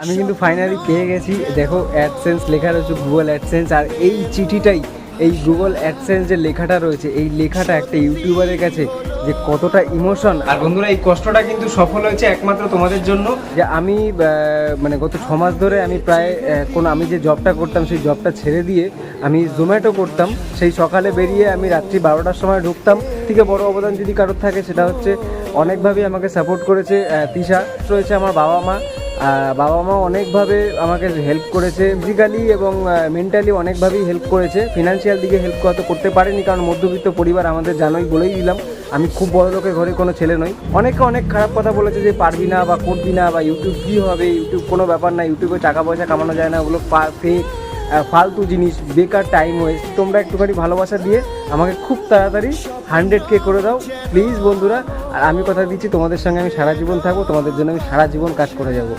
আমি কিন্তু ফাইনালি পেয়ে গেছি। দেখো অ্যাডসেন্স লেখা রয়েছে, গুগল অ্যাডসেন্স। আর এই চিঠিটাই, এই গুগল অ্যাডসেন্স যে লেখাটা রয়েছে, এই লেখাটা একটা ইউটিউবারের কাছে যে কতটা ইমোশন। আর বন্ধুরা, এই কষ্টটা কিন্তু সফল হয়েছে একমাত্র তোমাদের জন্য। যে আমি মানে গত 6 মাস ধরে আমি প্রায় আমি যে জবটা করতাম সেই জবটা ছেড়ে দিয়ে আমি জোম্যাটো করতাম। সেই সকালে বেরিয়ে আমি রাত্রি 12টার সময় ঢুকতাম। থেকে বড় অবদান যদি কারোর থাকে সেটা হচ্ছে অনেকভাবেই আমাকে সাপোর্ট করেছে তিশা রয়েছে, আমার বাবা মা। বাবা মা অনেকভাবে আমাকে হেল্প করেছে, ফিজিক্যালি এবং মেন্টালি অনেকভাবেই হেল্প করেছে। ফিনান্সিয়াল দিকে হেল্প হয়তো করতে পারেনি, কারণ মধ্যবিত্ত পরিবার আমাদের, জানোই, বলেই দিলাম আমি খুব বড় লোকের ঘরে কোনো ছেলে নই। অনেকে অনেক খারাপ কথা বলেছে যে পারবি না বা করবি না, বা ইউটিউব কী হবে, ইউটিউব কোনো ব্যাপার না, ইউটিউবে টাকা পয়সা কামানো যায় না, ওগুলো ফেক ফালতু জিনিস, বেকার টাইম ওয়েস্ট। তোমরা একটুখানি ভালোবাসা দিয়ে আমাকে খুব তাড়াতাড়ি 100K করে দাও প্লিজ বন্ধুরা। আর আমি কথা দিচ্ছি তোমাদের সঙ্গে আমি সারা জীবন থাকবো, তোমাদের জন্য আমি সারা জীবন কাজ করে যাব।